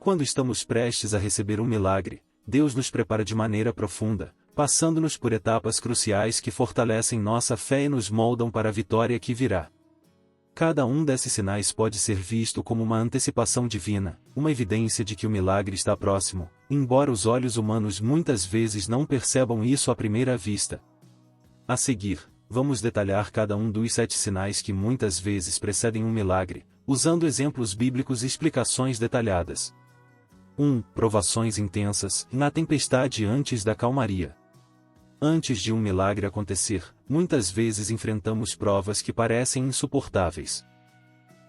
Quando estamos prestes a receber um milagre, Deus nos prepara de maneira profunda, passando-nos por etapas cruciais que fortalecem nossa fé e nos moldam para a vitória que virá. Cada um desses sinais pode ser visto como uma antecipação divina, uma evidência de que o milagre está próximo, embora os olhos humanos muitas vezes não percebam isso à primeira vista. A seguir, vamos detalhar cada um dos 7 sinais que muitas vezes precedem um milagre, usando exemplos bíblicos e explicações detalhadas. 1. Provações intensas, na tempestade antes da calmaria. Antes de um milagre acontecer, muitas vezes enfrentamos provas que parecem insuportáveis.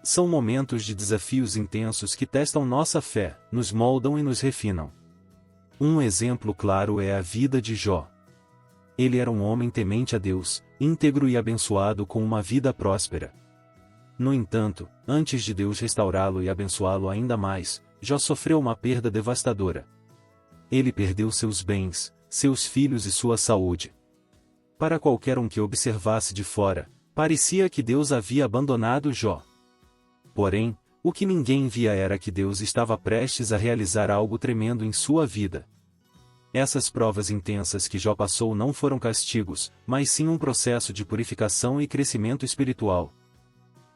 São momentos de desafios intensos que testam nossa fé, nos moldam e nos refinam. Um exemplo claro é a vida de Jó. Ele era um homem temente a Deus, íntegro e abençoado com uma vida próspera. No entanto, antes de Deus restaurá-lo e abençoá-lo ainda mais, Jó sofreu uma perda devastadora. Ele perdeu seus bens, seus filhos e sua saúde. Para qualquer um que observasse de fora, parecia que Deus havia abandonado Jó. Porém, o que ninguém via era que Deus estava prestes a realizar algo tremendo em sua vida. Essas provas intensas que Jó passou não foram castigos, mas sim um processo de purificação e crescimento espiritual.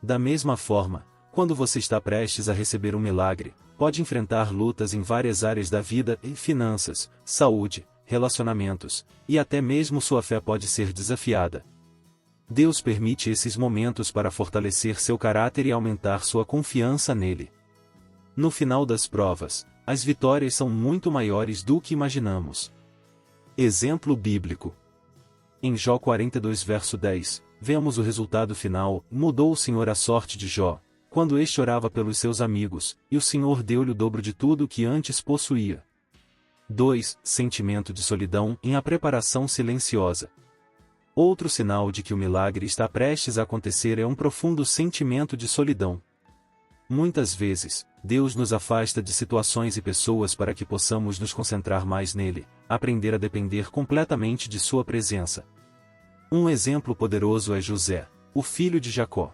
Da mesma forma, quando você está prestes a receber um milagre, pode enfrentar lutas em várias áreas da vida, finanças, saúde, relacionamentos, e até mesmo sua fé pode ser desafiada. Deus permite esses momentos para fortalecer seu caráter e aumentar sua confiança nele. No final das provas, as vitórias são muito maiores do que imaginamos. Exemplo bíblico. Em Jó 42 verso 10, vemos o resultado final: mudou o Senhor a sorte de Jó, quando este orava pelos seus amigos, e o Senhor deu-lhe o dobro de tudo o que antes possuía. 2. Sentimento de solidão em a preparação silenciosa. Outro sinal de que o milagre está prestes a acontecer é um profundo sentimento de solidão. Muitas vezes, Deus nos afasta de situações e pessoas para que possamos nos concentrar mais nele, aprender a depender completamente de sua presença. Um exemplo poderoso é José, o filho de Jacó.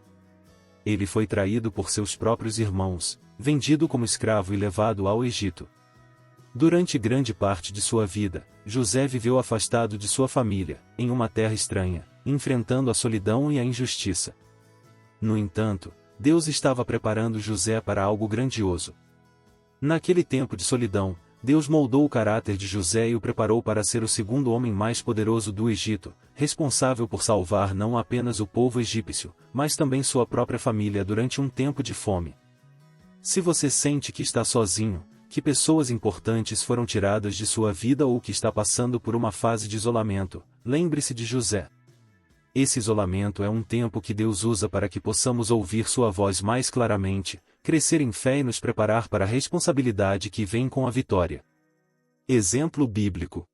Ele foi traído por seus próprios irmãos, vendido como escravo e levado ao Egito. Durante grande parte de sua vida, José viveu afastado de sua família, em uma terra estranha, enfrentando a solidão e a injustiça. No entanto, Deus estava preparando José para algo grandioso. Naquele tempo de solidão, Deus moldou o caráter de José e o preparou para ser o segundo homem mais poderoso do Egito, responsável por salvar não apenas o povo egípcio, mas também sua própria família durante um tempo de fome. Se você sente que está sozinho, que pessoas importantes foram tiradas de sua vida ou que está passando por uma fase de isolamento, lembre-se de José. Esse isolamento é um tempo que Deus usa para que possamos ouvir sua voz mais claramente, crescer em fé e nos preparar para a responsabilidade que vem com a vitória. Exemplo bíblico.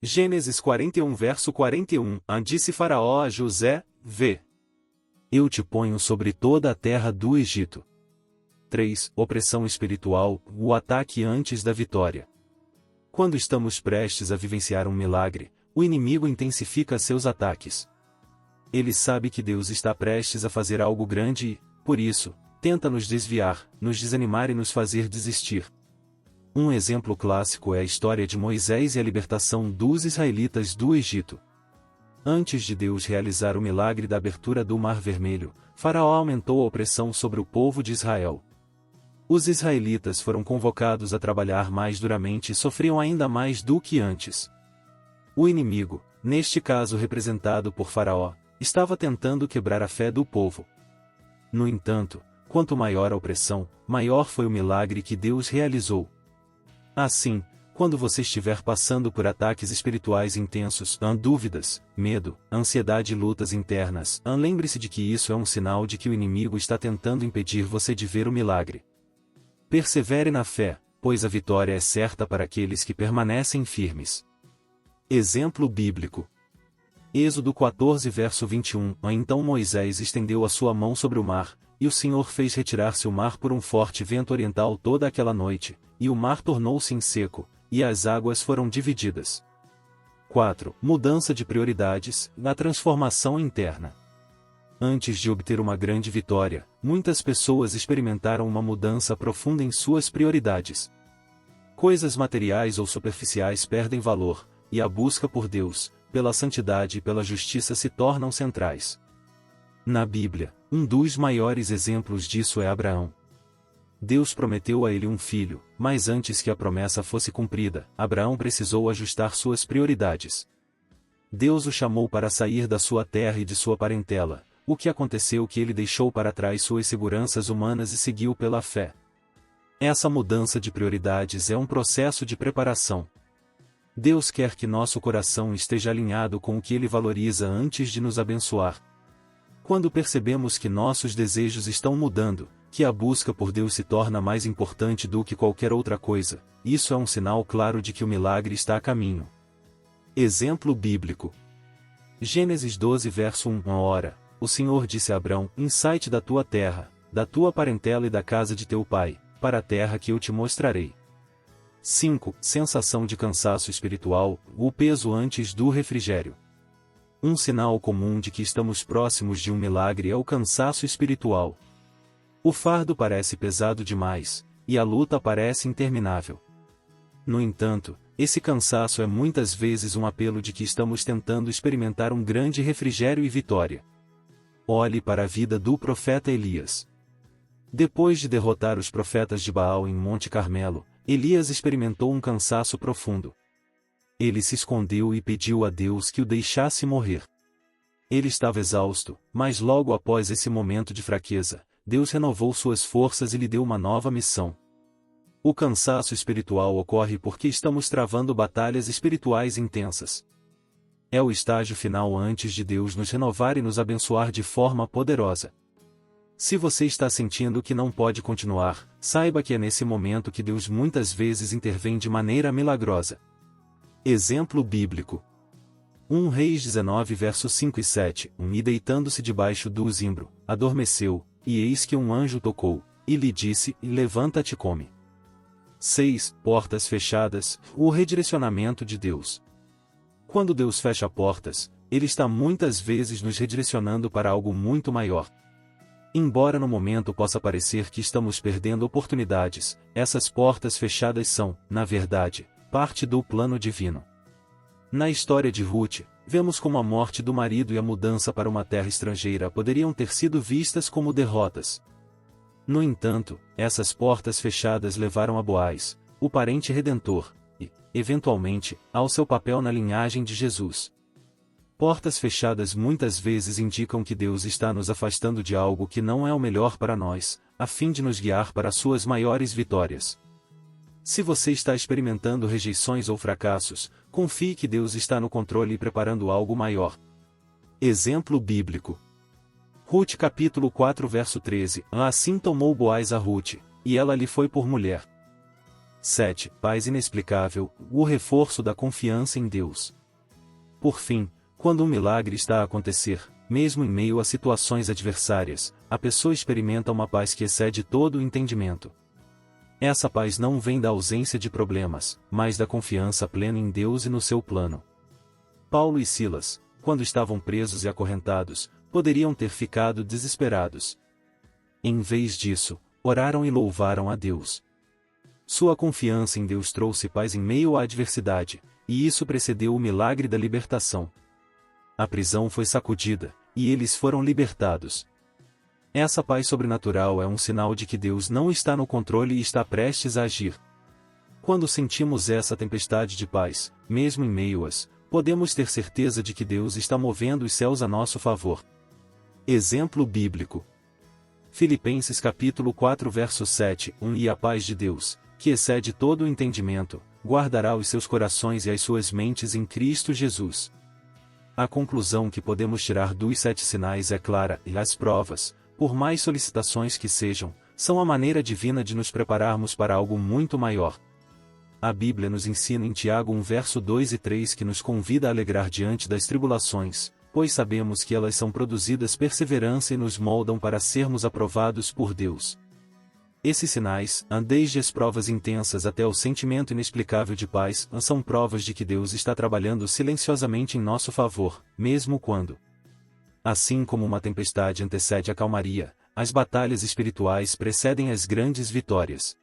Gênesis 41 verso 41, disse Faraó a José: Vê, eu te ponho sobre toda a terra do Egito. 3. Opressão espiritual, o ataque antes da vitória. Quando estamos prestes a vivenciar um milagre, o inimigo intensifica seus ataques. Ele sabe que Deus está prestes a fazer algo grande e, por isso, tenta nos desviar, nos desanimar e nos fazer desistir. Um exemplo clássico é a história de Moisés e a libertação dos israelitas do Egito. Antes de Deus realizar o milagre da abertura do Mar Vermelho, Faraó aumentou a opressão sobre o povo de Israel. Os israelitas foram convocados a trabalhar mais duramente e sofriam ainda mais do que antes. O inimigo, neste caso representado por Faraó, estava tentando quebrar a fé do povo. No entanto, quanto maior a opressão, maior foi o milagre que Deus realizou. Assim, quando você estiver passando por ataques espirituais intensos, dúvidas, medo, ansiedade e lutas internas, lembre-se de que isso é um sinal de que o inimigo está tentando impedir você de ver o milagre. Persevere na fé, pois a vitória é certa para aqueles que permanecem firmes. Exemplo bíblico. Êxodo 14 verso 21, Então Moisés estendeu a sua mão sobre o mar, e o Senhor fez retirar-se o mar por um forte vento oriental toda aquela noite, e o mar tornou-se em seco, e as águas foram divididas. 4. Mudança de prioridades, na transformação interna. Antes de obter uma grande vitória, muitas pessoas experimentaram uma mudança profunda em suas prioridades. Coisas materiais ou superficiais perdem valor, e a busca por Deus, pela santidade e pela justiça se tornam centrais. Na Bíblia, um dos maiores exemplos disso é Abraão. Deus prometeu a ele um filho, mas antes que a promessa fosse cumprida, Abraão precisou ajustar suas prioridades. Deus o chamou para sair da sua terra e de sua parentela. O que aconteceu que ele deixou para trás suas seguranças humanas e seguiu pela fé. Essa mudança de prioridades é um processo de preparação. Deus quer que nosso coração esteja alinhado com o que Ele valoriza antes de nos abençoar. Quando percebemos que nossos desejos estão mudando, que a busca por Deus se torna mais importante do que qualquer outra coisa, isso é um sinal claro de que o milagre está a caminho. Exemplo bíblico. Gênesis 12 verso 1. Ora, o Senhor disse a Abrão: sai-te da tua terra, da tua parentela e da casa de teu pai, para a terra que eu te mostrarei. 5. Sensação de cansaço espiritual, o peso antes do refrigério. Um sinal comum de que estamos próximos de um milagre é o cansaço espiritual. O fardo parece pesado demais, e a luta parece interminável. No entanto, esse cansaço é muitas vezes um apelo de que estamos tentando experimentar um grande refrigério e vitória. Olhe para a vida do profeta Elias. Depois de derrotar os profetas de Baal em Monte Carmelo, Elias experimentou um cansaço profundo. Ele se escondeu e pediu a Deus que o deixasse morrer. Ele estava exausto, mas logo após esse momento de fraqueza, Deus renovou suas forças e lhe deu uma nova missão. O cansaço espiritual ocorre porque estamos travando batalhas espirituais intensas. É o estágio final antes de Deus nos renovar e nos abençoar de forma poderosa. Se você está sentindo que não pode continuar, saiba que é nesse momento que Deus muitas vezes intervém de maneira milagrosa. Exemplo bíblico. 1 Reis 19 versos 5 e 7. E deitando-se debaixo do zimbro, adormeceu, e eis que um anjo tocou, e lhe disse: levanta-te e come. 6. Portas fechadas, o redirecionamento de Deus. Quando Deus fecha portas, Ele está muitas vezes nos redirecionando para algo muito maior. Embora no momento possa parecer que estamos perdendo oportunidades, essas portas fechadas são, na verdade, parte do plano divino. Na história de Ruth, vemos como a morte do marido e a mudança para uma terra estrangeira poderiam ter sido vistas como derrotas. No entanto, essas portas fechadas levaram a Boaz, o parente redentor, e, eventualmente, ao seu papel na linhagem de Jesus. Portas fechadas muitas vezes indicam que Deus está nos afastando de algo que não é o melhor para nós, a fim de nos guiar para suas maiores vitórias. Se você está experimentando rejeições ou fracassos, confie que Deus está no controle e preparando algo maior. Exemplo bíblico. Ruth capítulo 4 verso 13. Assim tomou Boaz a Ruth, e ela lhe foi por mulher. 7. Paz inexplicável, o reforço da confiança em Deus. Por fim, quando um milagre está a acontecer, mesmo em meio a situações adversárias, a pessoa experimenta uma paz que excede todo o entendimento. Essa paz não vem da ausência de problemas, mas da confiança plena em Deus e no seu plano. Paulo e Silas, quando estavam presos e acorrentados, poderiam ter ficado desesperados. Em vez disso, oraram e louvaram a Deus. Sua confiança em Deus trouxe paz em meio à adversidade, e isso precedeu o milagre da libertação. A prisão foi sacudida, e eles foram libertados. Essa paz sobrenatural é um sinal de que Deus não está no controle e está prestes a agir. Quando sentimos essa tempestade de paz, mesmo em meio-as, podemos ter certeza de que Deus está movendo os céus a nosso favor. Exemplo bíblico. Filipenses capítulo 4 verso 7. E a paz de Deus, que excede todo o entendimento, guardará os seus corações e as suas mentes em Cristo Jesus. A conclusão que podemos tirar dos 7 sinais é clara, e as provas, por mais solicitações que sejam, são a maneira divina de nos prepararmos para algo muito maior. A Bíblia nos ensina em Tiago 1 verso 2 e 3 que nos convida a alegrar diante das tribulações, pois sabemos que elas são produzidas perseverança e nos moldam para sermos aprovados por Deus. Esses sinais, desde as provas intensas até o sentimento inexplicável de paz, são provas de que Deus está trabalhando silenciosamente em nosso favor, mesmo quando Assim como uma tempestade antecede a calmaria, as batalhas espirituais precedem as grandes vitórias.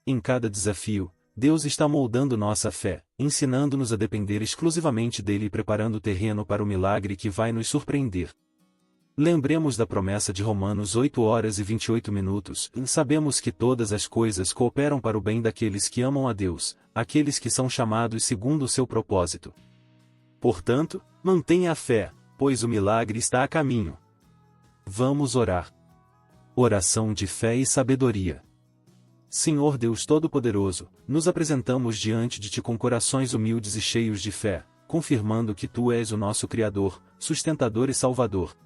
Em cada desafio, Deus está moldando nossa fé, ensinando-nos a depender exclusivamente dele e preparando o terreno para o milagre que vai nos surpreender. Lembremos da promessa de Romanos 8h28. Sabemos que todas as coisas cooperam para o bem daqueles que amam a Deus, aqueles que são chamados segundo o seu propósito. Portanto, mantenha a fé, pois o milagre está a caminho. Vamos orar. Oração de fé e sabedoria. Senhor Deus Todo-Poderoso, nos apresentamos diante de Ti com corações humildes e cheios de fé, confirmando que Tu és o nosso Criador, sustentador e Salvador.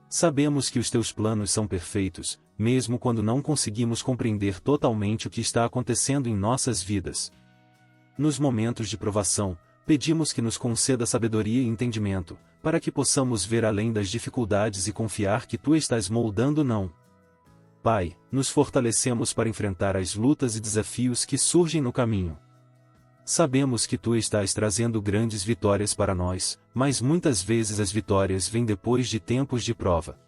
Sabemos que os Teus planos são perfeitos, mesmo quando não conseguimos compreender totalmente o que está acontecendo em nossas vidas. Nos momentos de provação, pedimos que nos conceda sabedoria e entendimento, para que possamos ver além das dificuldades e confiar que Tu estás moldando não. Pai, nos fortalecemos para enfrentar as lutas e desafios que surgem no caminho. Sabemos que Tu estás trazendo grandes vitórias para nós, mas muitas vezes as vitórias vêm depois de tempos de prova.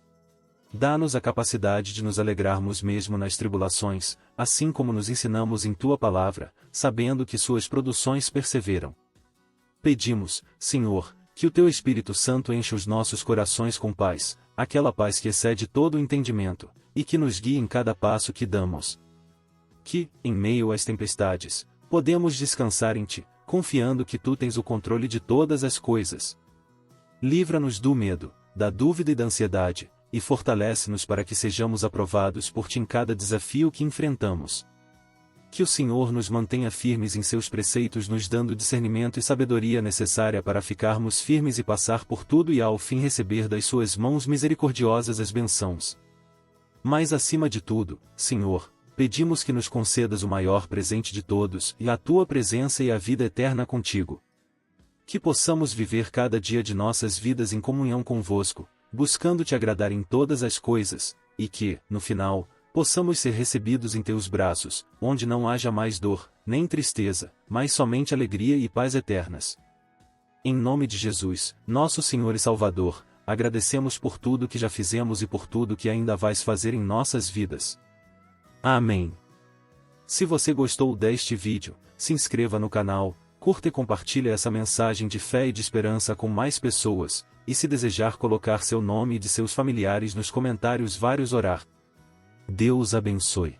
Dá-nos a capacidade de nos alegrarmos mesmo nas tribulações, assim como nos ensinamos em Tua palavra, sabendo que suas produções perseveram. Pedimos, Senhor, que o Teu Espírito Santo encha os nossos corações com paz, aquela paz que excede todo o entendimento, e que nos guie em cada passo que damos. Que, em meio às tempestades, podemos descansar em Ti, confiando que Tu tens o controle de todas as coisas. Livra-nos do medo, da dúvida e da ansiedade, e fortalece-nos para que sejamos aprovados por Ti em cada desafio que enfrentamos. Que o Senhor nos mantenha firmes em Seus preceitos, nos dando discernimento e sabedoria necessária para ficarmos firmes e passar por tudo e ao fim receber das Suas mãos misericordiosas as bênçãos. Mas acima de tudo, Senhor, pedimos que nos concedas o maior presente de todos, e a Tua presença e a vida eterna contigo. Que possamos viver cada dia de nossas vidas em comunhão convosco, buscando Te agradar em todas as coisas, e que, no final, possamos ser recebidos em Teus braços, onde não haja mais dor, nem tristeza, mas somente alegria e paz eternas. Em nome de Jesus, nosso Senhor e Salvador, agradecemos por tudo que já fizemos e por tudo que ainda vais fazer em nossas vidas. Amém. Se você gostou deste vídeo, se inscreva no canal, curta e compartilhe essa mensagem de fé e de esperança com mais pessoas, e se desejar colocar seu nome e de seus familiares nos comentários vários orar. Deus abençoe.